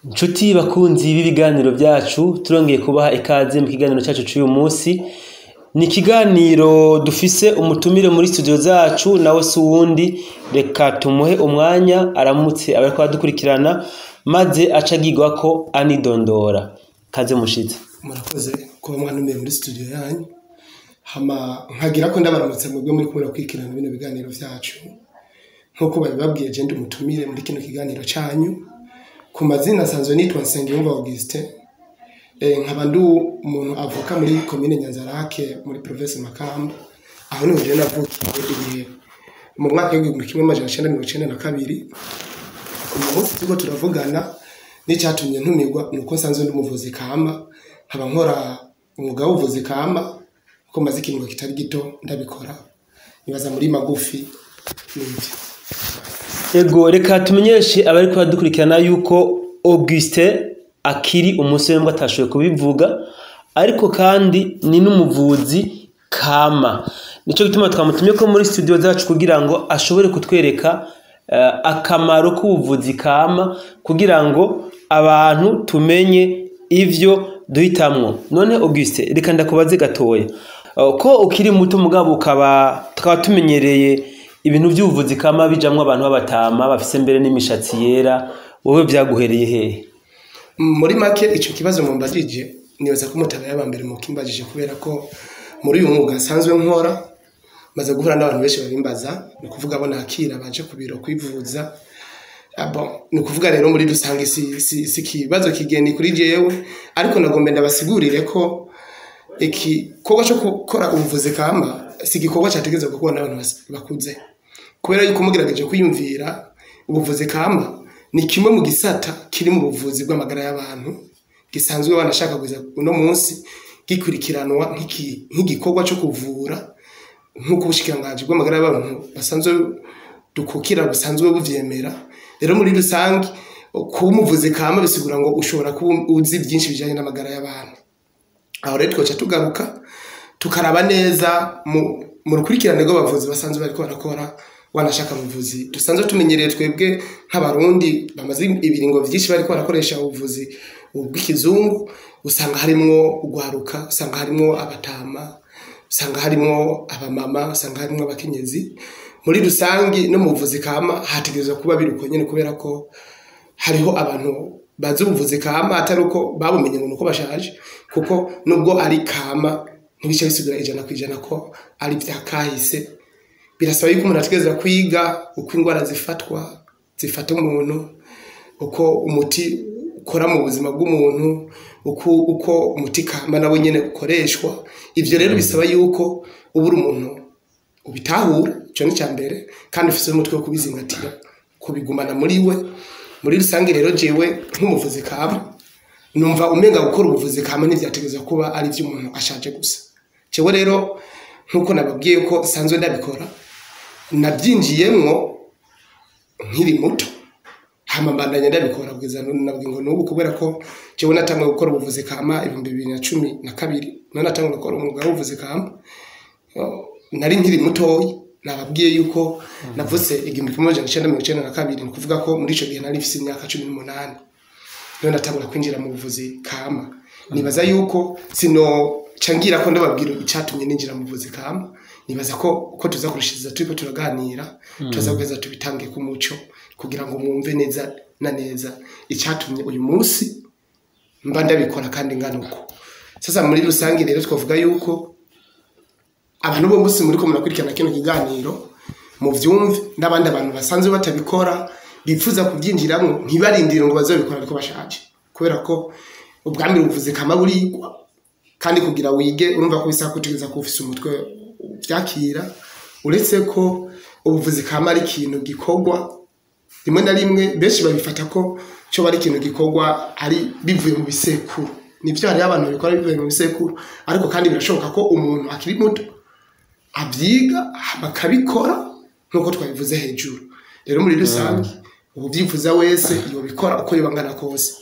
Nshuti bakunzi b'ibiganiro byacu turongeye kubaha ikaze mu kiganiro cyacu cy'uyu munsi. Ni ikiganiro dufise umutumire muri studio zacu nawe si uwundi, reka tumuhe umwanya aramutse abariko badukurikirana maze acagirwa ko anidondora. Kaze mushitse. Murakoze kuba mwanumiye muri studio yanyu. Hama nkagira ko ndabaramutse mwebwe muri kumwe kwikirana bino biganiro vyacu. Nkuko babibabwiye je ndi umutumire muri kino kiganiro cyanyu. Ku mazina sanzwe nitwa Nsengiyumva Augustin. Nkaba ndi umuntu avuka muri commune Nyanzarake muri province Makamba. Aho niho je navukiye mu mwaka w'igihumbi kimwe amajana 1992. Umunsi tuko turavugana n'icyatumye ntumirwa nuko nsanzwe ndi umuvuzi kama, nkaba nkora umwuga w'ubuvuzi kama ko maze ikintu kitari gito ndabikora nibaza muri magufi n'ibyo. Ego reka tumenyeshe abari kubadukurikirana yuko Augustin akiri umusore mbwa atashoboye kubivuga, ariko kandi ni n'umuvuzi kama. Nico gituma twamutumye ko muri studio zacu kugira ngo ashobore kutwereka akamaro k'ubuvuzi kama, kugira ngo abantu tumenye ivyo duhitamwo. None Augustin, reka ndakubaze gatoya, ko ukiri muto mugabo tukaba tumenyereye ibintu by'ubuvuzi kama bijamwe abantu b'abatama bafise mbere n'imishatsi yera, wowe byaguhereye hehe? Muri make ico kibazo mumbajije nibaza ko mutaba yabambere mu kimbajije, kubera ko muri uyu mwuga sanzwe nkora maze guhura n'abantu benshi babimbaza, ni kuvuga abo nakira baje ku biro kwivuza. Ni kuvuga rero muri rusange si kibazo kigeni kuri jewe, ariko nagombe ndabasigurire ko igikorwa cyo gukora ubuvuzi kama si igikorwa cyategerezwa gukorwa n'abantu bakuze, kubera yuko mugerageje kwiyumvira ubuvuzi kama ni kimwe mu gisata kiri mu buvuzi bw'amagara y'abantu gisanzwe banashaka kuza uno munsi gikurikiranwa nk'igikorwa cyo kuvura nk'uko ubushikiranganje bw'amagara y'abantu basanzwe dukukira busanzwe buvyemera. Rero muri rusange kuba umuvuzi kama bisigura ngo ushobora kuba uzi byinshi bijanye n'amagara y'abantu. Aho rero twaca tugaruka tukaraba neza mu rukurikirane rw'abavuzi basanzwe bariko barakora wanashaka muvuzi dusanzwe tumenyereye twebwe nk'abarundi bamaze ibiringo byinshi bariko barakoresha ubuvuzi bw'ikizungu. Usanga harimo ugwaruka, usanga harimo abatama, usanga harimo abamama, usanga harimo abakenyezi. Muri rusangi no mu buvuzi kama hategerezwa kuba biruko nyene, kubera ko hariho abantu bazi ubuvuzi kama atari uko babumenye ngo nuko bashaje, kuko nubwo ari kama ntibice bisigura 100% ko ari vyakahise. Birasaba yuko umuntu ategerezwa kwiga uko ingwara zifata umuntu, uko umuti ukora mu buzima bw'umuntu, uko umuti kama nawe nyene ukoreshwa. Ivyo rero bisaba yuko ubura umuntu ubitahura, cyo ni cyambere, kandi ufise umutwe wo kubizingatira kubigumana muri we. Muri rusange rero jewe nk'umuvuzi kama numva umenga gukora ubuvuzi kama ntivyategerezwa kuba ari vy'umuntu ashaje gusa. Jewe rero nkuko nababwiye ko sanzwe ndabikora, nabyinjiyemwo nkiri muto, hama mbandanya ndabikora kugeza nabwiye ngo nubu, kubera ko jewe natangiye gukora ubuvuzi kama 2012 none natangiye gukora umwuga w'ubuvuzi kama nari nkiri mutoyi. Nababwiye yuko navutse 1992, ni kuvuga ko muri ico gihe nari mfise imyaka 18 none natangura kwinjira mu buvuzi kama. Nibaza yuko sino cangira ko ndababwira icyatumye ninjira mu buvuzi kama. Nibaza ko tuza kurushiza turiko turaganira tuza kugeza tubitange ku muco kugira ngo mwumve neza na neza icyatumye uyu munsi mba ndabikora kandi nganuko. Sasa muri rusange rero twavuga yuko abantu bo munsi muri ko murakurikirana kino kiganiro mu vyumve, n'abandi abantu basanzwe batabikora bifuza kubyinjiramo ntibarindire ngo bazobikora ariko bashaje, kubera ko ubwambere ubuvuzi kama burigwa, kandi kugira wige urumva ko bisaba kutegeza ko ufise umutwe vyakira. Uretse ko ubuvuzi kama ari ikintu gikorwa rimwe na rimwe benshi babifata ko cyo bari ikintu gikorwa ari bivuye mu bisekuru. Nivyo hari abantu bikora bivuye mu bisekuru, ariko kandi birashoboka ko umuntu akiri muto abyiga bakabikora nkuko twabivuze hejuru. Rero muri rusange ubuvyifuza wese yobikora uko yibangana kose.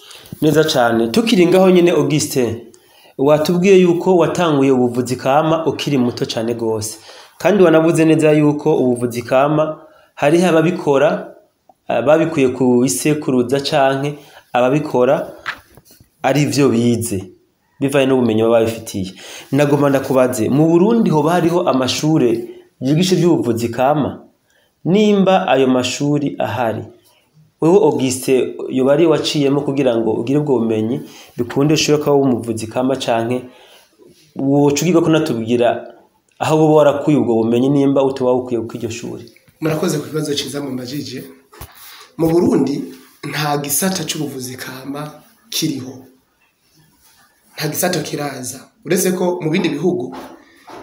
Neza cyane. Tukiringaho nyine Augustin, watubwiye yuko watanguye ubuvuzi kama ukiri muto cyane gose, kandi wanavuze neza yuko ubuvuzi kama hari ababikora babikuye ku isekuruza canke ababikora ari byo bize bivanye n'ubumenyi baba babifitiye. Nagomba ndakubaze, mu Burundi hoba hariho amashure yigisha iby'ubuvuzi kama? Nimba ayo mashuri ahari, wewe Auguste yoba ari waciyemo kugira ngo ugire ubwo bumenyi bikunde ushobora kuba umuvuzi kama, canke wocugirwa ko natubwira aho woba warakuye ubwo bumenyi nimba utoba ukwiye ku iryo shuri? Murakoze ku kibazo ciza mu mbajije. Mu Burundi nta gisata c'ubuvuzi kama kiriho, nta gisata kiraza, uretse ko mu bindi bihugu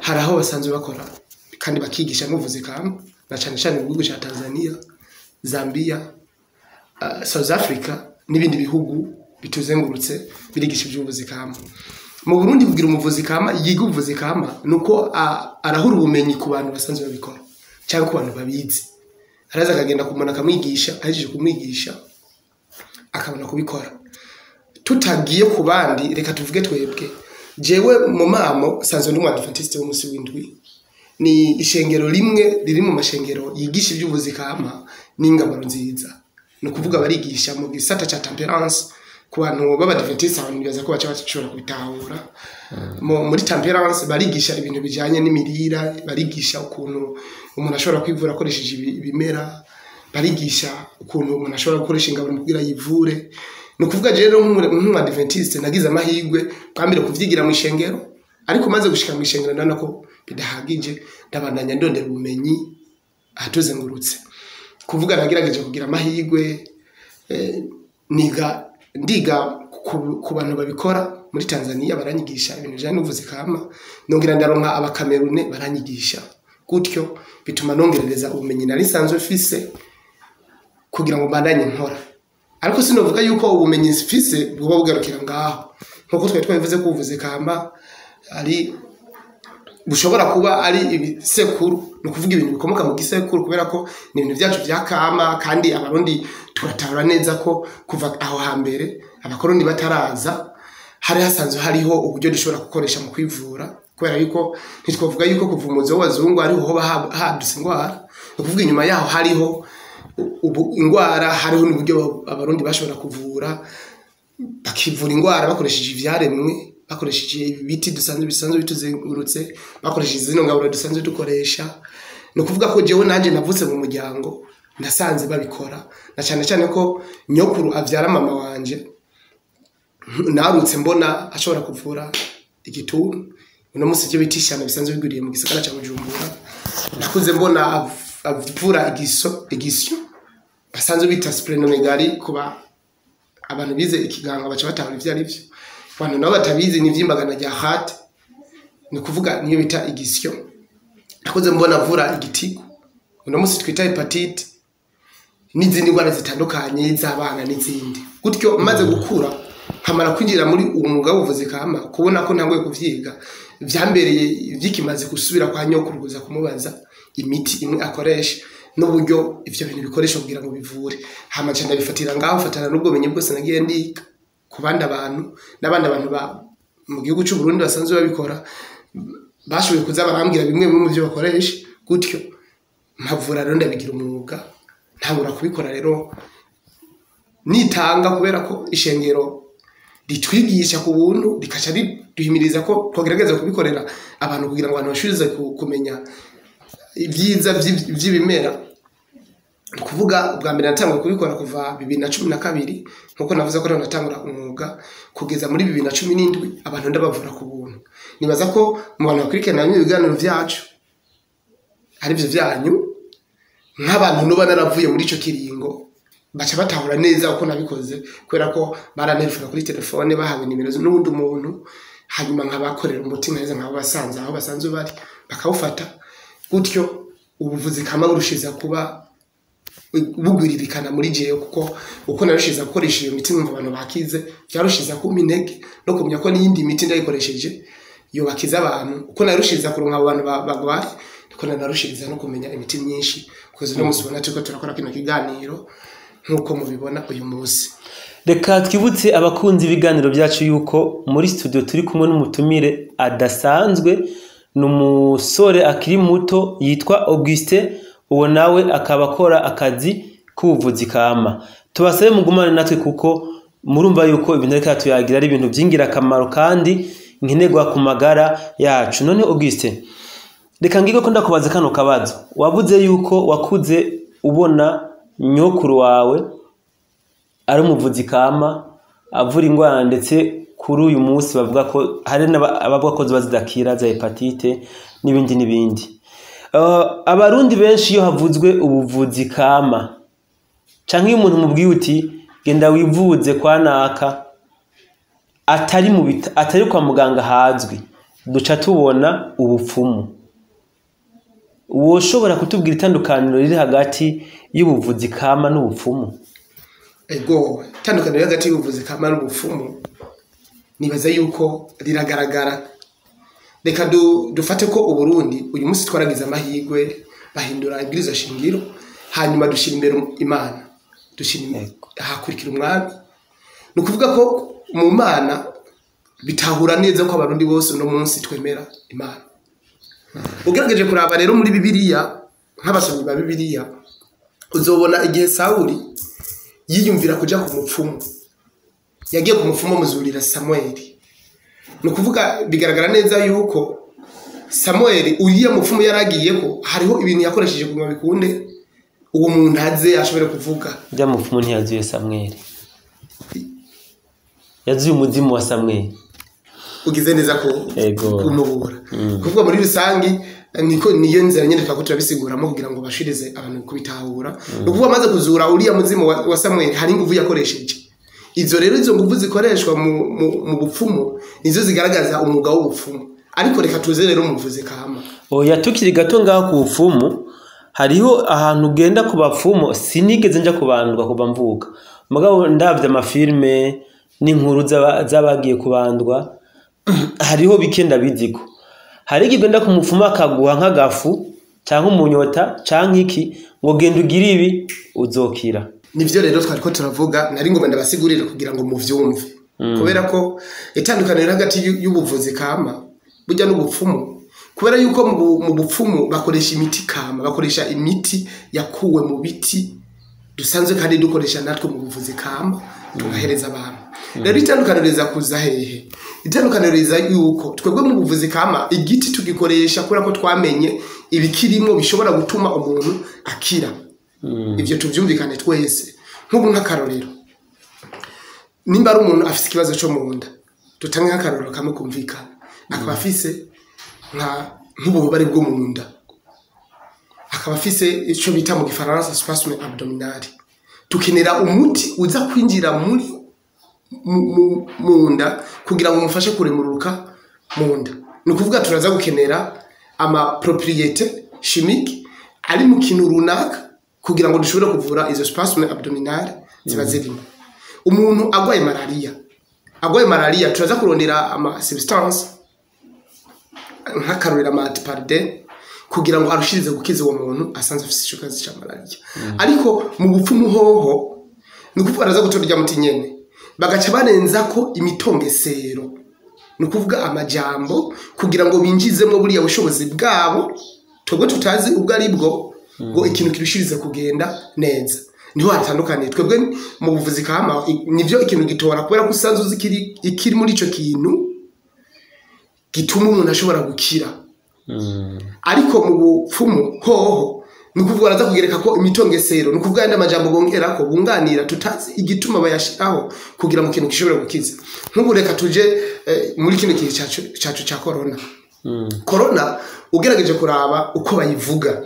hari aho basanzwe bakora kandi bakigisha n'ubuvuzi kama, na cyane cyane mu gihugu cya Tanzania, Zambia, South Africa n'ibindi bihugu bituzengurutse birigisha iby'ubuvuzi kama. Mu Burundi kugira umuvuzi kama yiga ubuvuzi kama nuko arahura ubumenyi ku bantu basanzwe babikora cyangwa ku bantu babizi, araza akagenda kumona akamwigisha, ahejeje kumwigisha akabona kubikora. Tutagiye ku bandi, reka tuvuge twebwe. Jewe mu mamo sanzwe ndi umwadventiste w'umunsi w'indwi, ni ishengero rimwe riri mu mashengero yigisha iby'ubuvuzi kama n'ingaburo nziza. No kuvuga barigisha mu gisata cha temperance ku bantu b'abadventiste, abantu bibaza ko baca bashobora kubitahura. Muri temperance barigisha ibintu bijanye n'imirira, barigisha ukuntu umuntu ashobora kwivura akoresheje ibimera, barigisha ukuntu umuntu ashobora gukoresha ingaburo kugira yivure. No kuvuga rero nk'umwadventiste nagize amahirwe kwambira kuvyigira mu ishengero, ariko maze gushika mu ishengero ndana ko bidahagije, ndabandanya ndondera ubumenyi atuzengurutse. Kuvuga nagerageje kugira amahirwe ndiga ku bantu babikora muri Tanzania, baranyigisha ibintu bijanye n'ubuvuzi kama, nongera ndaronka abakamerune baranyigisha, gutyo bituma nongerereza ubumenyi nari sanzwe mfise kugira ngo mbandanye nkora. Ariko sinovuga yuko ubumenyi mfise bwo bugarukira ngaho, nkuko twabivuze ko ubuvuzi kama ari bushobora kuba ari ibisekuru, no kuvuga ibintu bikomoka mu gisekuru, kubera ko ni ibintu byacu bya kama, kandi abarundi turatahura neza ko kuva aho hambere abakoroni bataraza hari hasanzwe hariho uburyo dushobora gukoresha mu kwivura, kubera yuko ntitwavuga yuko kuva umuzo w'abazungu ariho hoba haduse ingwara, no kuvuga inyuma yaho hariho ingwara, hariho n'uburyo abarundi bashobora kuvura, bakivura ingwara bakoresheje ivyaremwe, bakoresheje ibiti bisanzwe bituzengurutse, bakoresheje zino ngaburo dusanzwe dukoresha. No kuvuga ko jewe nanje navutse mu muryango nasanze babikora, na cyane cyane ko nyokuru avyara mama wanje, narutse mbona ashobora kuvura igituntu. Uno musi cyo bitishana bisanzwe biguriye mu gisagara cya Bujumbura, nakuze mbona avura igisyo basanzwe bita splenomegaly. Kuba abantu bize ikiganga baca batahura ivyo ari byo, abantu nabo batabizi ni vyimbagana rya heart, ni kuvuga niyo bita igisyo. Nakuze mbona avura igitigu, uno musi twita hepatite n'izindi ndwara zitandukanye z'abana n'izindi. Gutyo maze gukura nkamara kwinjira muri umwuga w'ubuvuzi kama, kubona ko ntangoye kuvyiga, vyambereye vyikimaze gusubira kwa nyokuru kuza kumubaza imiti imwe akoresha n'uburyo ivyo bintu bikoresha kugira ngo bivure. Hama cyane bifatira ngaho, fatana n'ubwo bumenyi bwose nagiye ndiga ku bandi abantu n'abandi abantu mu gihugu cy'u Burundi basanzwe babikora, bashoboye kuza barambwira bimwe mu byo bakoresha, gutyo mpavura rero ndabigira umwuga, ntangura kubikora rero nitanga, kubera ko ishengero ritwigisha ku buntu, rikaca riduhimiriza ko twagerageza kubikorera abantu kugira ngo abantu bashuze kumenya ibyiza by'ibimera. Kuvuga bwa mbere natangura kubikora kuva 2012, nkuko navuze ko natangura umwuga kugeza muri 2017 abantu ndabavura ku buntu. Nibaza ko mu bantu bakurikirana ibiganiro vyacu ari byo vyanyu, nk'abantu no banaravuye muri ico kiringo baca batahura neza uko nabikoze, kubera ko baranelefona kuri telefone bahawe nimero n'ubundi umuntu, hanyuma nkabakorera umutima neza nk'abo basanze aho basanzwe bari bakawufata. Gutyo ubuvuzi kama burushiza kuba bugwiririkana muri jewe, kuko uko narushiza gukoresha iyo miti abantu bakize byarushiza ku minege no kumenya ko n'iyindi miti ndayikoresheje yo bakiza abantu. Uko narushiza kuronka abantu bagwaye, uko narushiriza no kumenya imiti myinshi, kuko no musubona tuko turakora kino kiganiro nkuko mubibona uyu munsi. Reka twibutse abakunzi ibiganiro byacu yuko muri studio turi kumwe n'umutumire adasanzwe, n'umusore akiri muto yitwa Auguste, uwo nawe akaba akora akazi k'ubuvuzi kama. Tubasabe mugumane natwe kuko murumva yuko ibintu reka tuyagira ari ibintu by'ingirakamaro kandi nkenerwa ku magara yacu. None Auguste, reka ngige ko ndakubaza kano kabazo. Wavuze yuko wakuze ubona nyokuru wawe ari umuvuzi kama avura ingwara, ndetse kuri uyu munsi bavuga ko hari abavuga ko ziba zidakira za hepatite n'ibindi. Abarundi benshi iyo havuzwe ubuvuzi kama canke iyo umuntu mubwiye uti genda wivuze kwa naka atari kwa muganga hazwi, duca tubona ubupfumu. Woshobora kutubwira itandukaniro riri hagati y'ubuvuzi kama n'ubupfumu? Ego, itandukaniro hagati y'ubuvuzi kama n'ubupfumu nibaza yuko riragaragara. Reka dufate ko Uburundi uyu munsi twaragize amahirwe bahindura ibwiriza shingiro, hanyuma dushira imbere Imana, hakurikira umwami. Ni ukuvuga ko mu Mana bitahura neza ko abarundi bose uno munsi twemera Imana. Ugerageje kuraba rero muri Bibiliya, nk'abasomyi ba Bibiliya, uzobona igihe Sawuli yiyumvira kuja ku mupfumu, yagiye ku mupfumu muzurira Samueli. Ni ukuvuga bigaragara neza yuko Samueli uriya mupfumu yaragiye ko hariho ibintu yakoresheje kugira bikunde uwo muntu aze ashobore kuvuga. Bya mupfumu ntiyazuye Samueli, yazuye umuzimu wa Samueli. Ugize neza ko kumubura. Kuvuga muri rusangi niko niyo nzira nyene twako turabisiguramo kugira ngo bashirize abantu kubitahura. Ukuvuga amaze kuzura uriya muzimu wa Samueli hari inguvu yakoresheje. Izo rero izo nguvu zikoreshwa mu bupfumu nizo zigaragaza umwuga w'ubupfumu. Ariko reka tuze rero umuvuzi kama. Oya, tukiri gato ngaho ku bupfumu, hariho ahantu ugenda ku bapfumu sinigeze nja kubandwa kuva mvuka. Mugabo ndavye amafilme n'inkuru z'abagiye kubandwa, hariho bikenda biziko. Hari igenda ku mupfumu akaguha nk'agafu cyangwa umunyota cyangwa iki ngo genda ugira ibi uzokira. Nivyo rero twariko turavuga, nari ngomba ndabasigurira kugira ngo muvyumve. Kubera ko itandukaniro hagati y'ubuvuzi kama burya n'ubupfumu, kubera yuko mu bupfumu bakoresha imiti kama, bakoresha imiti yakuwe mu biti dusanzwe kandi dukoresha natwe mu buvuzi kama tugahereza abantu. Rero itandukaniro riza kuza hehe? Itandukaniro riza yuko twebwe mu buvuzi kama igiti tugikoresha kubera ko twamenye ibikirimo bishobora gutuma umuntu akira. Ivyo tuvyumvikane twese. Nk'ubu nk'akarorero, nimba ari umuntu afite ikibazo cyo mu nda, tutange nk'akarorero kamwe kumvikana, akaba afise nk'ububabare bwo mu nda, akaba afise ico bita mu gifaransa spasme abdominale, tukenera umuti uza kwinjira muri mu nda kugira ngo umufashe kuremuruka mu nda. Ni ukuvuga turaza gukenera ama propriété chimique ari mu kintu runaka kugira ngo dushobore kuvura izo spasme abdominale ziba zirimo. Umuntu agwaye malaria turaza kurondera ama substance nk'akarorero ama antiparde kugira ngo arushirize gukiza uwo muntu asanzwe afite ico kibazo cya malaria. Ariko mu bupfumu hoho ni ukuvuga araza gutorya muti nyene bagaca barenza ko imitongesero, ni ukuvuga amajambo kugira ngo binjizemo buriya bushobozi bwabo twebwe tutazi ubwo ari bwo ngo ikintu kirushirize kugenda neza. Niho hatandukaniye. Twebwe mu buvuzi kama nivyo ikintu gitora kubera ko usanzwe uzikiri ikiri muri ico kintu gituma umuntu ashobora gukira. Ariko mu bupfumu hoho ni ukuvuga araza kugereka ko imitongesero, ni ukuvuga andi amajambo bongera ko bunganira tutazi igituma bayashiraho kugira ngo ikintu gishobore gukiza. Nk'ubu reka tuje muri kino gihe cyacu cya corona. Corona ugerageje kuraba uko bayivuga,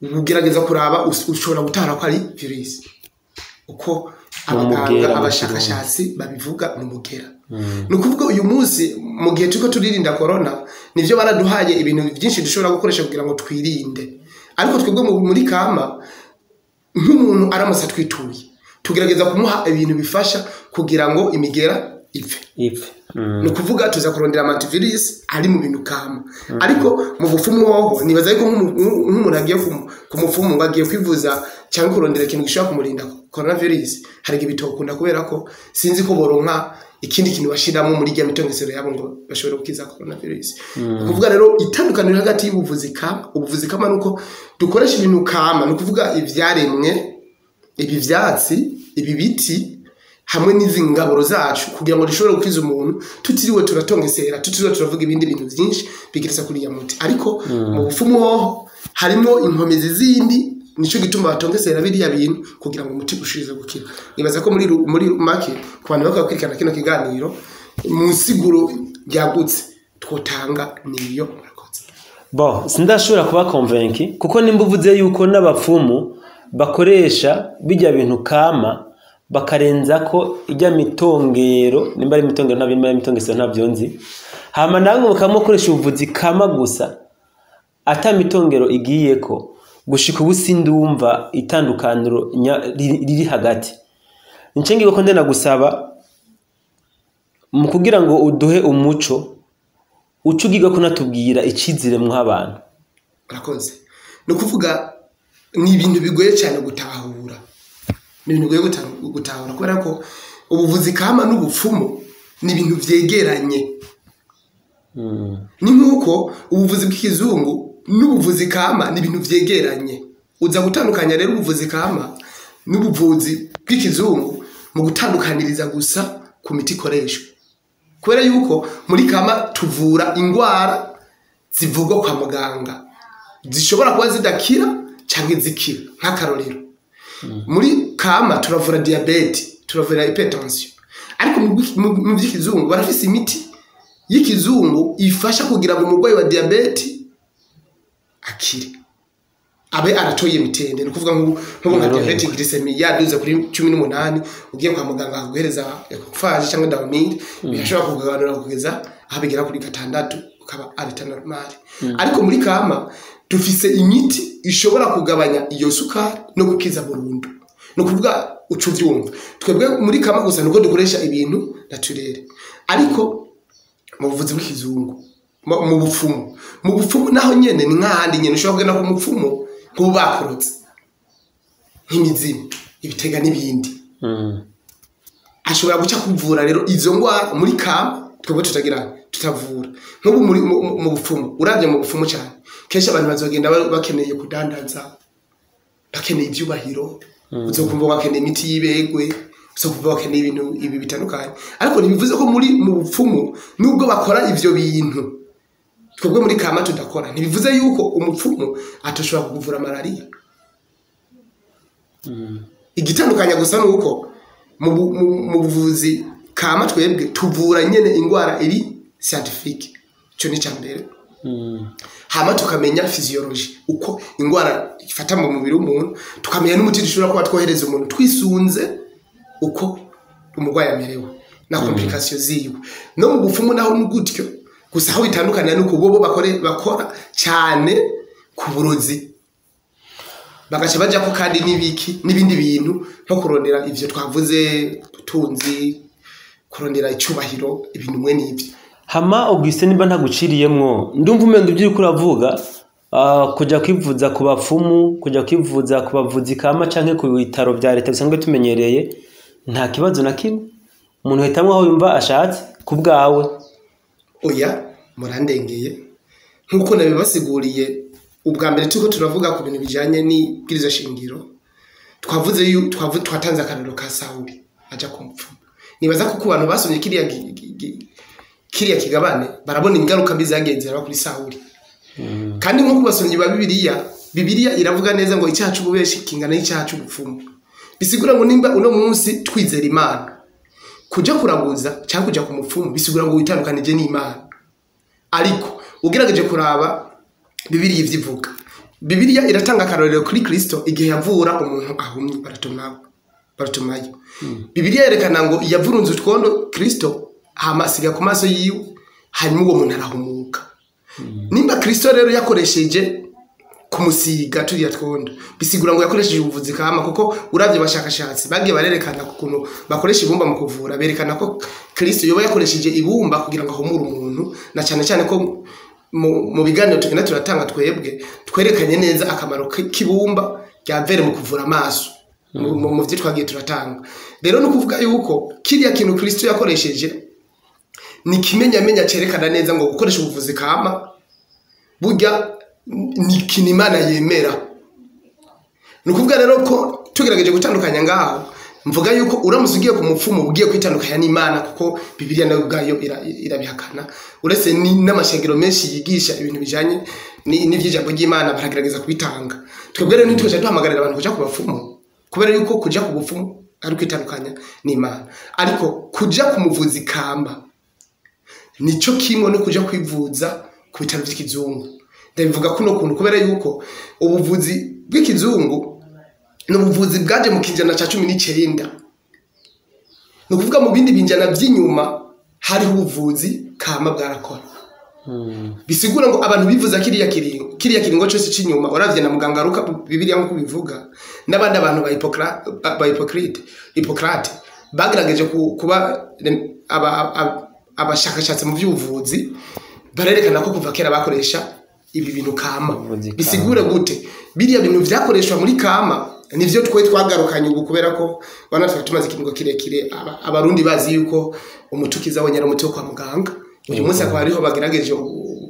ugerageza kuraba ushobora gutara ko ari virus, uko abaganga abashakashatsi babivuga n'umugera. Ni ukuvuga uyu munsi mu gihe turiko turirinda corona nivyo baraduhaye ibintu byinshi dushobora gukoresha kugira ngo twirinde. Ariko twebwe muri kama nk'umuntu aramutse twituye tugerageza kumuha ibintu bifasha kugira ngo imigera ipfe. Ni ukuvuga tuza kurondera antivirus ari mu bintu kama. Ariko mu bupfumu hoho nibaza yuko nk'umuntu agiye ku mupfumu ngo agiye kwivuza cyangwa kurondera ikintu gishobora kumurinda coronavirus, hari ibitokunda kubera ko sinzi ko boronka ikindi kintu bashiramo muri rya mitongesero yabo ngo bashobore gukiza coronavirus. Kuvuga rero itandukaniro hagati y'ubuvuzi kama nuko dukoresha ibintu kama, ni ukuvuga ivyaremwe, ibi vyatsi, ibi biti, hamwe n'izi ngaburo zacu kugira ngo dushobore gukiza umuntu tutiriwe turatongesera tutiriwe turavuga ibindi bintu byinshi bigirisa kuri ya muti ariko mu bufumu ho harimo inkomezi zindi nico gituma batongesera biriya bintu kugira ngo umuti ushirize gukira nibaza ko muri make ku bantu bakakwirikana kino kiganiro mu siguro byagutse twotanga niyo murakoze. Bon, sindashobora kuba convaincu kuko nimba uvuze yuko n'abapfumu bakoresha bijya bintu kama bakarenza ko ijya mitongero nimba ari mitongero ntabwo mitongero ntabyo nzi hama namwe mukamukoresha ubuvuzi kama gusa ata mitongero igiye ko gushika ubu sindumva itandukaniro riri hagati ncenge ko ndena gusaba mu kugira ngo uduhe umuco ucugiga ko natubwira icizire mu abantu. Murakoze no kuvuga ni ibintu bigoye cyane gutahura ni ibintu bigoye gutahura kubera ko ubuvuzi kama n'ubupfumu ni ibintu vyegeranye ni nkuko ubuvuzi bw'ikizungu n'ubuvuzi kama ni ibintu vyegeranye uza gutandukanya rero ubuvuzi kama n'ubuvuzi bw'ikizungu mu gutandukaniriza gusa ku miti ikoreshwa kubera yuko muri kama tuvura ingwara zivugwa kwa muganga zishobora kuba zidakira cyangwa zikira nk'akarorero muri kama turavura diabete turavura hypertension ariko mu by'ikizungu barafise imiti y'ikizungu ifasha kugira ngo umurwayi wa diabete akire abe aratoye mitende no kuvuga ngo nka diabete glycemia yaduze kuri 18 ugiye kwa muganga aguhereza faje cyangwa downir birashobora kugabanura kugeza aho bigera kuri 6 ukaba ari normal ariko muri kama dufise imiti ishobora kugabanya iyo sukari no gukiza burundu no kuvuga ucuvyumva twebwe muri kama gusa nuko dukoresha ibintu naturere ariko mu buvuzi bw'ikizungu mu bupfumu naho nyene ni nk'ahandi nyene ushobora kugenda ku mupfumu kuba bakorotse nk'imizimu ibitega n'ibindi ashobora guca kuvura rero izo ngwara muri kama twebwe tutavura nk'ubu mu bupfumu uravye mu bupfumu cyane kenshi abantu bazogenda bakeneye kudandaza bakeneye ibyubahiro uzokumva bakeneye imiti y'ibegwe uzokumva bakeneye ibintu ibi bitandukanye ariko ntibivuze ko mu bupfumu nubwo bakora ivyo bintu twebwe muri kama tudakora ntibivuze yuko umupfumu atoshobora kuvura malaria igitandukanya gusa nuko mu buvuzi kama twebwe tuvura nyene ingwara iri scientifique cyo ni cyambere hama tukamenya physiology uko ingwara ifata mu mubiri w'umuntu tukamenya n'umuti dushobora kuba twohereza umuntu twisunze uko umurwayi amerewe na complications ziwe no mu bupfumu naho n'ugutyo gusa aho bitandukana nuko bobo bakora cyane ku burozi bagaca baja ko kandi n'ibindi bintu nko kurondera ivyo twavuze utunzi kurondera icubahiro ibintu mwe n'ivyo. Hama Augustin niba ntaguciriyemwo ndumva umenga ibyo uri kuravuga kujya kwivuza ku bapfumu kujya kwivuza ku bavuzi kama canke ku bitaro bya leta bisanzwe tumenyereye nta kibazo na kimwe umuntu hitamwe aho yumva ashatse ku bwawe. Oya murandengeye nkuko nabibasiguriye ubwa mbere tuko turavuga ku bintu bijanye n'ibwiriza shingiro twatanze akarero ka Sauli aja ku mupfumu nibaza ko ku bantu basomye kiriya kigabane barabona ingaruka mbi zagenzera kuri Sauli kandi nko kubasomye ba Bibiliya iravuga neza ngo icyaha cy'ububeshi kingana n'icyaha cy'ubupfumu bisigura ngo nimba uno munsi twizera Imana kuja kuraguza cyangwa kuja ku mupfumu bisigura ngo witandukanije n'Imana ariko ugerageje kuraba Bibiliya ivyivuga Bibiliya iratanga akarorero kuri Kristo igihe yavura umuntu ahumye baratumayo Bibiliya yerekana ngo yavurunze utwondo Kristo hamasiga ku maso yiwe hanyuma uwo muntu arahumuka nimba Kristo rero yakoresheje kumusiga turiya twondo bisigura ngo yakoresheje ubuvuzi kama kuko uravye bashakashatsi bagiye barerekana kukuntu bakoresha ibumba mu kuvura berekana ko Kristo yoba yakoresheje ibumba kugira ngo ahumure umuntu na cyane cyane ko mu biganiro tugenda turatanga twebwe twerekanye neza akamaro k'ibumba rya vere mu kuvura amaso mu byo twagiye turatanga rero no kuvuga yuko kiriya kintu Kristo yakoresheje ni kimenyamenya cerekana neza ngo gukoresha ubuvuzi kama burya ni kinimana yemera no kuvuga rero ko tugerageje gutandukanya ngaho mvuga yuko uramutse ugiye ku mupfumu ugiye kwitandukanya n'Imana kuko Bibiliya nayo ubwayo irabihakana uretse n'amashengero menshi yigisha ibintu bijanye n'ivy'ijambo ry'Imana baragerageza kubitanga twebwe rero nitwe tuhamagarira abantu kuja ku bapfumu kubera yuko kuja ku bupfumu ari kwitandukanya n'Imana ariko kuja ku muvuzi kamba nico kimwe no kuja kwivuza ku bitaro by'ikizungu ndabivuga kuno kuntu kubera yuko ubuvuzi bw'ikizungu n'ubuvuzi bwaje mu kinjana ca 19 no kuvuga mu bindi binjana by'inyuma hari ubuvuzi kama bwarakora bisigura ngo abantu bivuza kiriya kiringo cyose c'inyuma uravye na muganga Luka Bibiliya nko bivuga n'abandi abantu ba Hippocrate bagerageje kuba abashakashatsi mu by'ubuvuzi barerekana ko kuva kera bakoresha ibi bintu kama bisigura gute biriya bintu vyakoreshwa muri kama nivyo twe twagarukanye ubu kubera ko bana tumaze ikingo kirekire abarundi bazi yuko umutukiza wonyara umuti wo kwa muganga uyu munsi akaba ariho bagerageje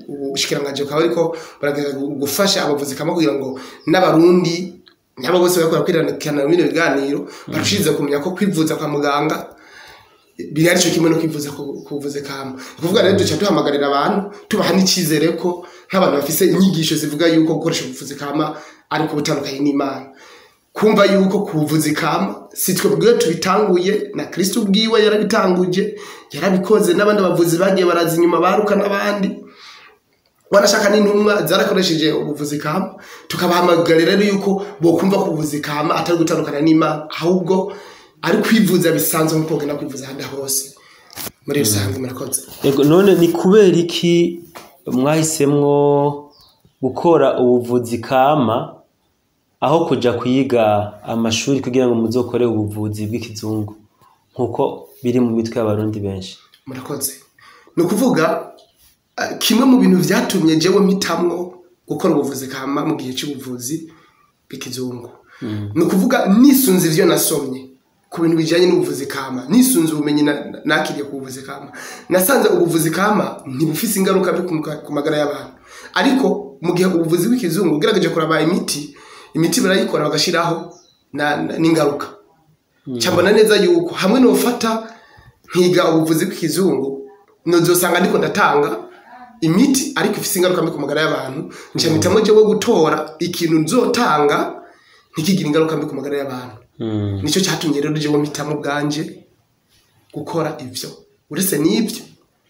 ubushikiranganje ukaba ariko baragerageza gufasha abavuzi kama kugira ngo n'abarundi nyabo bose bakora kwiranakana bino biganiro barushize kumenya ko kwivuza kwa muganga biri ari cyo kimwe no kwivuza kuvuze kama kuvuga rero duca tuhamagarira abantu tubaha n'icizere ko nk'abantu bafise inyigisho zivuga yuko gukoresha ubuvuzi kama ari ku butandukanye n'Imana kumva yuko kuvuzi kama sitwe bwiwe tubitanguye na Kristo bwiwe yarabitanguje yarabikoze n'abandi bavuzi bagiye barazi inyuma baruka n'abandi wanashaka n'intumwa zarakoresheje ubuvuzi kama tukabahamagarira rero yuko bo kumva kuvuzi kama atari gutandukana n'Imana ahubwo ari kwivuza bisanzwe nko kugenda kwivuza handa hose muri rusange murakoze yego none ni kubera iki mwahisemwo gukora ubuvuzi kama aho kuja kwiga amashuri kugira ngo muzokore ubuvuzi bw'ikizungu nkuko biri mu mitwe y'abarundi benshi murakoze no kuvuga kimwe mu bintu vyatumye jewe mpitamwo gukora ubuvuzi kama mu gihe cy'ubuvuzi bw'ikizungu no kuvuga nisunze ivyo nasomye ku bintu bijanye n'ubuvuzi kama nisunze ubumenyi nakiriye ku buvuzi kama nasanze ubuvuzi kama ntibufise ingaruka ku magara y'abantu ariko mu gihe ubuvuzi bw'ikizungu ugerageje kuraba imiti barayikora bagashiraho n'ingaruka cyambona neza yuko hamwe no fata nkiga ubuvuzi bw'ikizungu nozosanga ndiko ndatanga imiti ariko ifise ingaruka mbi ku magara y'abantu ncyamitamo je wo gutora ikintu nzotanga ntikigira ingaruka mbi ku magara y'abantu nico cyatumye rero je wo mitamo bwanje gukora ivyo uretse n'ibyo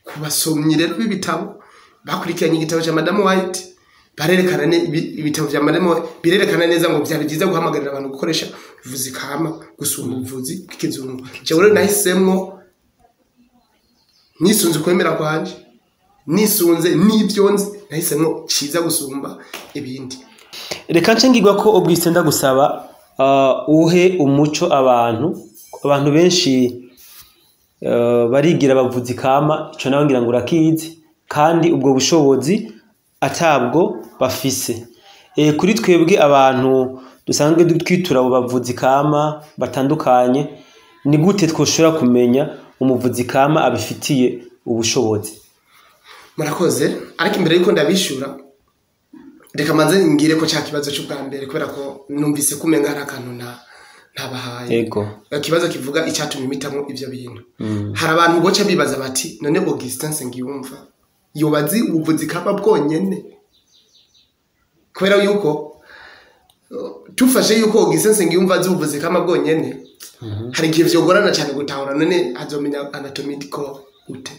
kubasomyi rero bibitabo bakurikiranye igitabo cya Madame White barerekana ibitabo vya Madame birerekana neza ngo byari byiza guhamagarira abantu gukoresha ubuvuzi kama gusuma ubuvuzi bw'ikizungu je rero nahisemwo nisunze kwemera kwanje nisunze n'ibyo nzi nahisemwo ciza gusumba ibindi reka ncengirwa ko Auguste ndagusaba uhe umuco abantu benshi barigira bavuzi kama ico nawe ngira ngo urakizi kandi ubwo bushobozi atabwo bafise kuri twebwe abantu dusanzwe twitura abo bavuzi kama batandukanye ni gute twoshobora kumenya umuvuzi kama abifitiye ubushobozi murakoze ariko imbere yuko ndabishura reka manze ngire ko cya kibazo cy'ubwa mbere kubera ko numvise kumenga hari akantu ntabahaye yego ikibazo kivuga icyatumye imitamo ivyo bintu hari abantu boca bibaza bati none Augustin Nsengiyumva yobazi ubuvuzi kama bwonyene kubera yuko tufashe yuko Augustin Nsengiyumva azi ubuvuzi kama bwonyene hari igihe vyogorana cyane gutahura none azomenya anatomy ko gute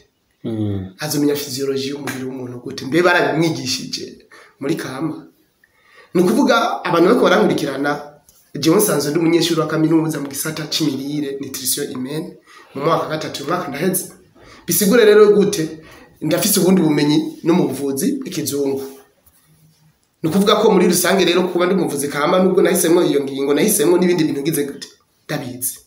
azomenya physiology y'umubiri w'umuntu gute mbe barabimwigishije muri kama no kuvuga abantu bako barankurikirana jewe nsanzwe ndi umunyeshuri wa kaminuza mu gisata c'imirire nutrition humaine mu mwaka gatatu mwaka ndaheze bisigure rero gute ndafise ubundi bumenyi no mu buvuzi bw'ikizungu no kuvuga ko muri rusange rero kuba ndi muvuzi kama nubwo nahisemwo iyo ngingo nahisemwo n'ibindi bintu ngize gute ndabizi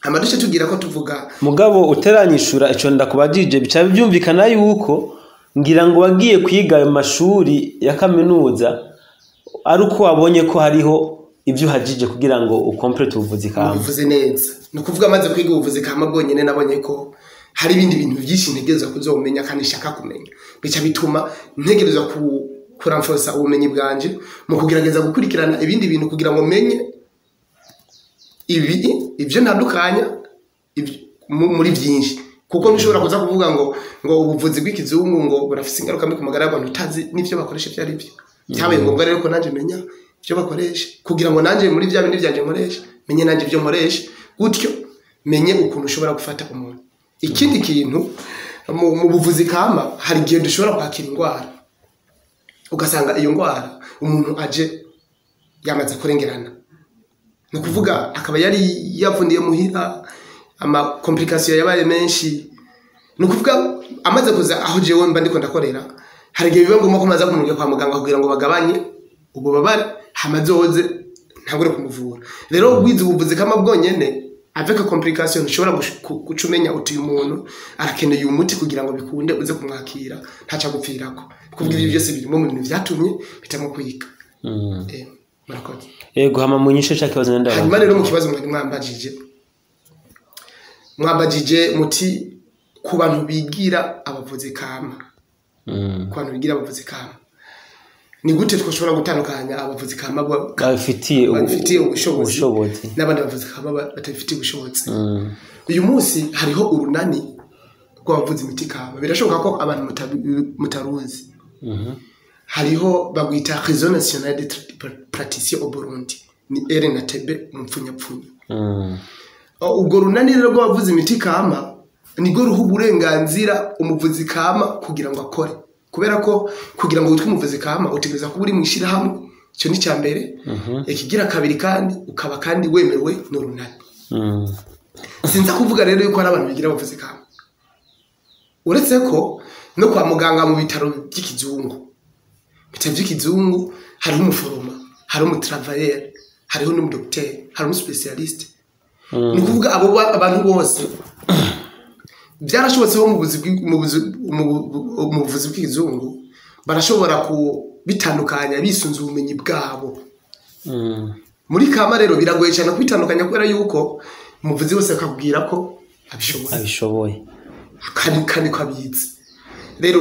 amadushe tugira ko tuvuga mugabo uteranyishura ico ndakubajije bica byumvikana yuko ngira ngo wagiye kwiga ayo mashuri ya kaminuza ari uko wabonye ko hariho ibyo uhajije kugira ngo ukomplete ubuvuzi kama uvuze neza no kuvuga maze kwiga ubuvuzi kama bwonyene nabonye ko hari ibindi bintu byinshi ntegerezwa kuzomenya kandi shaka kumenya bica bituma ntegerezwa kuramfosa ubumenyi bwanje mu kugerageza gukurikirana ibindi bintu kugira ngo menye ibyo ntandukanya muri byinshi kuko ntushobora kuza kuvuga ngo ubuvuzi bw'ikizungu ngo burafise ingaruka mbi ku magara y'abantu utazi n'ivyo bakoresha ibyo ari byo cyabaye ngombwa rero ko nanje menya ibyo bakoresha kugira ngo nanje muri bya bindi byanje nkoresha menye nanje ibyo nkoresha gutyo menye ukuntu ushobora gufata umuntu ikindi kintu mu buvuzi kama hari igihe dushobora kwakira indwara ugasanga iyo ndwara umuntu aje yamaze kurengerana no kuvuga akaba yari yavundiye muhira ama complication yabaye menshi no kuvuga amaze kuza aho jewe mba ndiko ndakorera hari igihe biba ngombwa ko maza kumurya kwa muganga kugira ngo bagabanye ububabare hamazoze ntagure kumuvura rero wize ubuvuzi kama bwonyene avec complication ushobora gucumenya uti umuntu arakeneye umuti kugira ngo bikunde uze kumwakira ntaca gupfirako kuvuga ibi byose birimo mu bintu byatumye bitamo kwiga murakoze yego hama mu nyisho cya kibazo ndaba hanyuma rero mu kibazo mwambajije muti ku bantu bigira abavuzi kama ku bantu bigira abavuzi kama ni gute twashobora gutandukanya abavuzi kama bafitiye ubushobozi n'abandi bavuzi kama batafitiye ubushobozi uyu munsi hariho urunani rw'abavuzi imiti kama birashoboka ko abantu mutaruzi hariho bagwita Réseau National des Praticiens au Burundi ni RNATB mu mpfunyapfunya ubwo runani rero rw'abavuzi imiti kama nigo ruha uburenganzira umuvuzi kama kugira ngo akore kubera ko kugira ngo witwe umuvuzi kama utegereza kuba uri mu ishirahamwe cyo ni cyambere ikigira kabiri kandi ukaba kandi wemewe no runani sinza kuvuga rero yuko ari abantu bigira abavuzi kama uretse ko no kwa muganga mu bitaro by'ikizungu hari umuforoma hari umutravailleur hariho n'umudocteur hari umuspecialiste ni kuvuga abo abantu bose byarashobotse ho mu buvuzi bw'ikizungu barashobora kubitandukanya bisunze ubumenyi bwabo muri kama rero biragoye cyane kubitandukanya kubera yuko umuvuzi wese akabwira ko abishoboye kandi ko abizi rero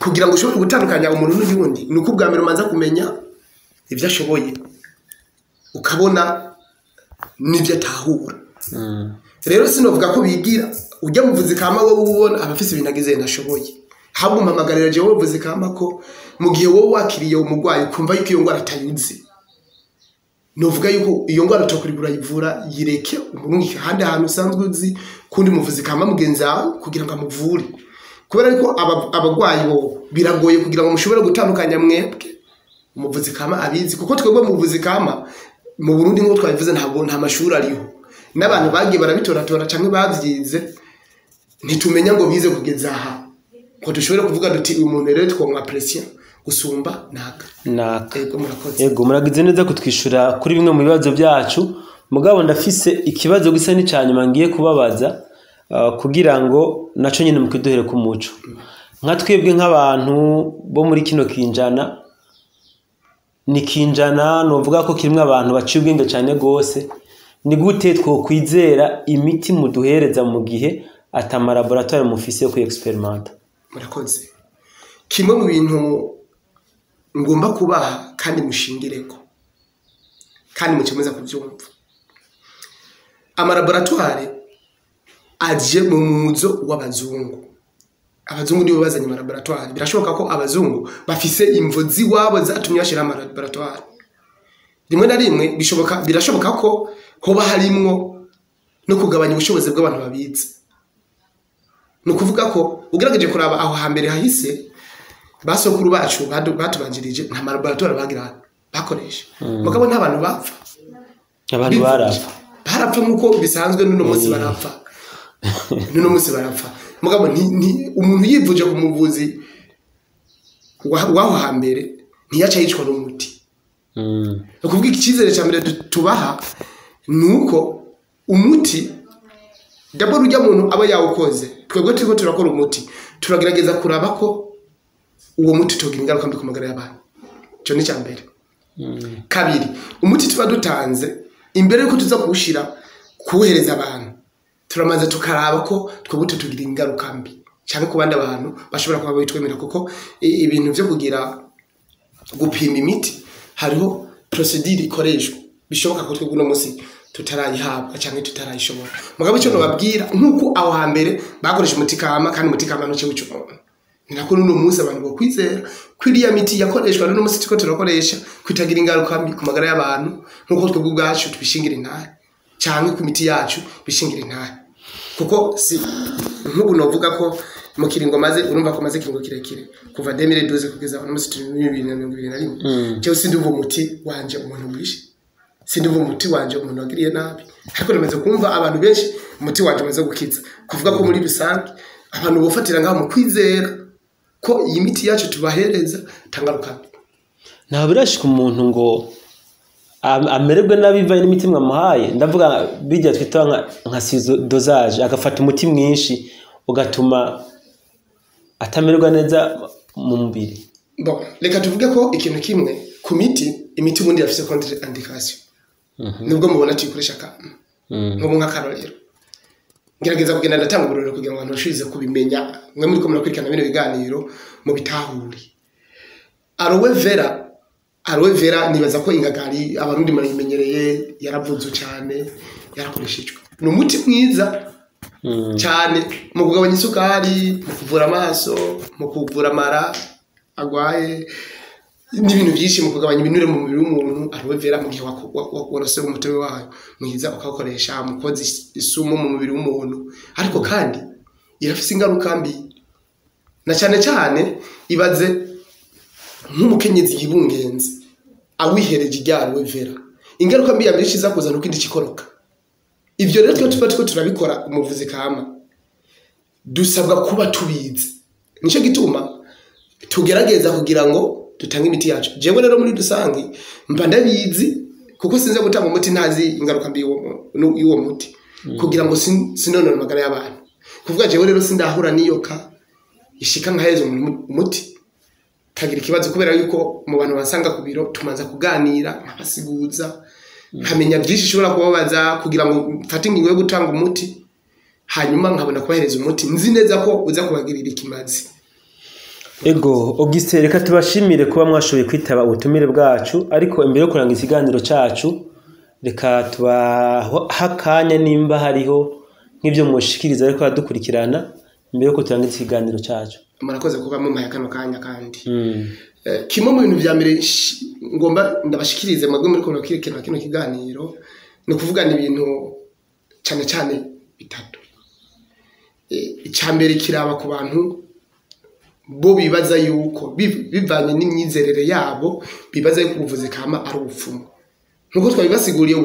kugira ngo ushobore gutandukanya umuntu n'undi ni uko bwa mbere umanza kumenya ibyo ashoboye ukabona n'ibyo atahura rero sinovuga ko bigira ujya muvuzi kama wowe ubona abafise ibinageze nashoboye habwo mpamagarira je wowe uvuzi kama ko mu gihe wowe wakiriye umugwayi kumva yuko iyo ngwara atayuzi novuga yuko iyo ngwara utakurigura yivura yireke umurungike handi ahantu usanzwe uzi kundi muvuzi kama mugenzi wawe kugira ngo amuvure kubera yuko abagwayi bo biragoye kugira ngo mushobore gutandukanya mwebwe umuvuzi kama abizi kuko twebwe muvuzi kama mu Burundi ngo twabivuze nta mashuri ariho n'abantu bagiye barabitoratora canke bavyize ntitumenya ngo bize kugeza aha ko dushobora kuvuga duti uyu muntu rero twonwa pression gusumba naka yego muragize neza kutwishura kuri bimwe mu bibazo byacu mugabo ndafise ikibazo gisa n'icanyuma ngiye kubabaza kugira ngo naco nyine mukiduhere ku muco nka twebwe nk'abantu bo muri kino kinjana ni kinjana novuga ko kirimwe abantu baciye ubwenge cyane gose ni gute twokwizera imiti muduhereza mu gihe atama laboratoire mufise yo ku experiment murakoze kimwe mu bintu ngomba kubaha kandi mushingireko kandi mucemeza kubyumva ama laboratoire aje mu muzo w'abazungu abazungu nibo bazanye ama laboratoire birashoboka ko abazungu bafise imvozi wabo zatumye bashira ama laboratoire rimwe na rimwe birashoboka ko hoba harimwo no kugabanya ubushobozi bw'abantu babizi no kuvuga ko ugerageje kuraba aho hambere hahise basokuru bacu batubanjirije nta laboratoire bagira bakoresha mugabo nta bantu bapfa abantu barapfa nkuko bisanzwe n'uno munsi barapfa mugabo ni umuntu yivuje ku muvuzi waho hambere ntiyaca yicwa n'umuti kuvuga ikizere cya mbere tubaha nuko umuti d'abord ujya muntu aba yawukoze twebwe turiko turakora umuti turagerageza kuraba ko uwo muti togira ingaruka mbi ku magara y'abantu cyo ni cyambere kabiri umuti tuba dutanze imbere yuko tuza kuwushira kuwuhereza abantu turamaze tukaraba ko twebwe tugira ingaruka mbi cyane ku bandi abantu bashobora kuba bitwemera kuko ibintu byo kugira gupima imiti hariho procedure ikoreshwa bishoboka ko twebwe no munsi tutarayihabwa cyangwa tutarayishobora mugabo cyo nobabwira nkuko aho hambere bakoresha umuti kama kandi umuti kama no cyo umuntu ni nako n'uno munsi abantu bo kwizera kwiriya miti yakoreshwa n'uno munsi tiko turakoresha kwitagira ingaruka mbi ku magara y'abantu nkuko twebwe ubwacu tubishingira intare cyangwa ku miti yacu bishingira intare kuko si nkuko novuga ko mu kiringo maze urumva ko maze kiringo kirekire kuva 2012 kugeza uno munsi 2021 cyo sindumva umuti wanje umuntu wishe sindumva umuti wanje umuntu wagiriye nabi ariko namaze kumva abantu benshi umuti wanje maze gukiza kuvuga ko muri bisanzwe abantu bofatira ngaho mu kwizera ko iyi miti yacu tubahereza tangaruka nta birashika umuntu ngo amererwe nabiva n'imiti mwamuhaye ndavuga bijya twita nka dosage agafata umuti mwinshi ugatuma atamererwa neza mu mubiri bon reka tuvuge ko ikintu kimwe ku imiti ubundi yafise contre indication nubwo mubona tuyikoresha kama nk'ubu nk'akarorero ngerageza kugenda ndatanga uburero kugira ngo abantu bashize kubimenya mwe muri ko murakurikirana bino biganiro mu bitahuri aloe vera nibaza ko ingagari abarundi murayimenyereye yaravuze cyane yarakoreshejwe ni umuti mwiza cyane mu kugabanya isukari mu kuvura amaso mu kuvura amara agwaye n'ibintu byinshi mu kugabanya ibinure mu mubiri w'umuntu aloe vera mu gihe warose umutobe wayo mwiza ukakoresha mu koza isumo mu mubiri w'umuntu ariko kandi irafise ingaruka mbi na cyane ibaze nk'umukenyezi yibungenze awihereje rya aloe vera ingaruka mbi yambere ciza kuzana uko indikikoroka ivyo rero tuba turabikora umuvuzi kama dusabwa kuba tubizi nico gituma tugerageza kugira ngo dutange imiti yacu jewe rero muri dusangi mba ndabizi kuko sinze gutanga umuti ntazi ingaruka mbi y'uwo muti kugira ngo sinonone magara y'abantu kuvuga jewe rero sindahura niyoka ishika nkahezo umuti kagira ikibazo kubera yuko mu bantu basanga ku biro tumanza kuganira nkabasiguza nkamenya byinshi ishobora kubabaza kugira ngo mfate ingingo yo gutanga umuti hanyuma nkabona kubahereza umuti nzi neza ko uza kubagirira ikimazi ego Auguste reka tubashimire kuba mwashoboye kwitaba ubutumire bwacu ariko imbere yo kuranga ikiganiro cyacu reka tubahakanya nimba hariho nk'ibyo mushikiriza ariko adukurikirana imbere yo kutanga ikiganiro cyacu murakoze kuba mu mayakano kanya kandi kimwe mu bintu bya mbere ngomba ndabashikirize mwebwe muri ko nakirikira kino kiganiro no kuvugana ibintu cyane bitatu icyambere kiraba ku bantu bo bibaza yuko bivanye n'imyizerere yabo bibaza yuko ubuvuzi kama ari ubupfumu nkuko twabibasiguriye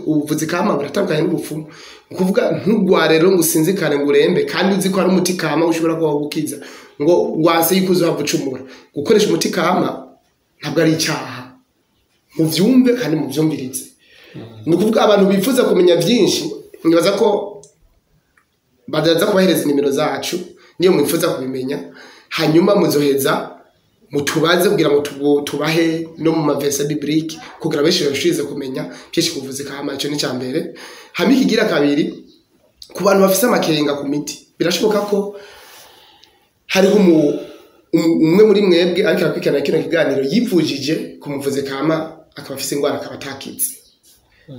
ubuvuzi kama buratandukanye n'ubupfumu ukuvuga ntugware rero ngo usinzikane ngo urembe kandi uzi ko ari umuti kama ushobora kuba gukiza ngo wase yukuzo havucumura gukoresha umuti kama ntabwo ari icyaha mu byumve kandi mu byumvirize ni ukuvuga abantu bifuza kumenya byinshi nibaza ko badaza kubahereza nimero zacu niyo mwifuza kubimenya hanyuma muzoheza mutubaze kugira ngo tubahe no mu mavesa biblique kugira benshi bashize kumenya byinshi kuvuze kama cyo ni cyambere hami kigira kabiri ku bantu bafise amakenga ku miti birashoboka ko hariho umwe muri mwebwe ariko akwikana kino kiganiro yivujije kumuvuze kama akaba afise ingwara akaba atakize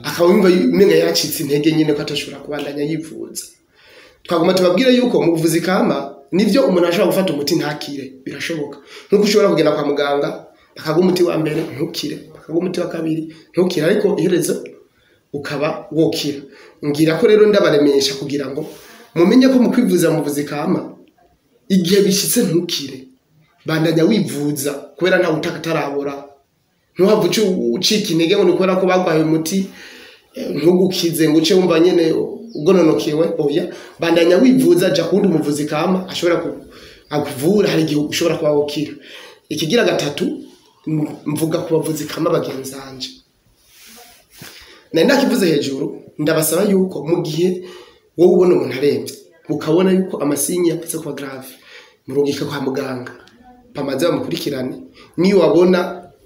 akaba yumva umenga yacitse intege nyine ko atashobora kubandanya yivuza twagoma tubabwire yuko mu buvuzi kama nivyo umuntu ashobora gufata umuti ntakire birashoboka nkuko ushobora kugenda kwa muganga bakaguha umuti wa mbere ntukire bakaguha umuti wa kabiri ntukire ariko iherezo ukaba wokira ngira ko rero ndabaremesha kugira ngo mumenye ko mu kwivuza mu buvuzi kama igihe bishitse ntukire bandanya wivuza kubera nta utakatarabora ntuhavuce ucika intege ngo nikora ko bagwaye umuti ntugukize ngo uce wumva nyene ugononokewe oya bandanya wivuza ja kundi umuvuzi kama ashobora akuvura hari igihe ushobora kuba wokira ikigira gatatu mvuga ku bavuzi kama bagenzanje nenda kivuze hejuru ndabasaba yuko mu gihe wowe ubona umuntu aremvye ukabona yuko amasinyi yapatse kuba grave murungika kwa muganga pamaze bamukurikirane niyo wabona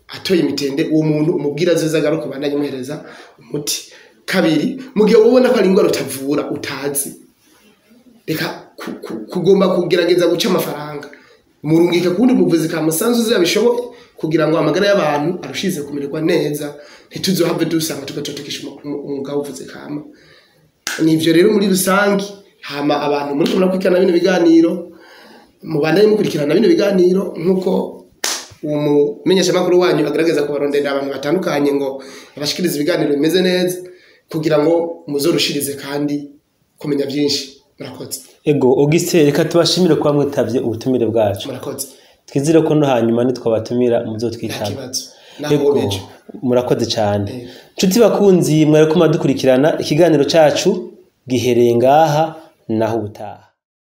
atoye imitende uwo muntu umubwira azoza garuka bandanye muhereza umuti kabiri mu gihe ubona ko ari ingwara utavura utazi reka kugomba kugerageza guca amafaranga murungika kundi muvuzi ka musanzu zabishoboye kugira ngo amagara y'abantu arushize kumererwa neza ntituzohave dusanga tugacotekesha umugabo uvuze kama. Nivyo rero muri rusangi hama abantu muri kumwe kwikana bino biganiro mubandanye mukurikirana bino biganiro nkuko umumenyesha makuru wanyu agaragaza ko barondera abantu batandukanye ngo abashikirize ibiganiro bimeze neza kugira ngo muzorushirize kandi kumenya byinshi. Murakoze. Ego Augustin, reka tubashimire kwa mwitavye ubutumire bwacu. Murakoze. Twizire ko no hanyuma nitwabatumira muzotwitaba. Ego murakoze cyane. Nshuti bakunzi mwari kuma dukurikirana ikiganiro cacu gihereye ngaha naho ubutaha.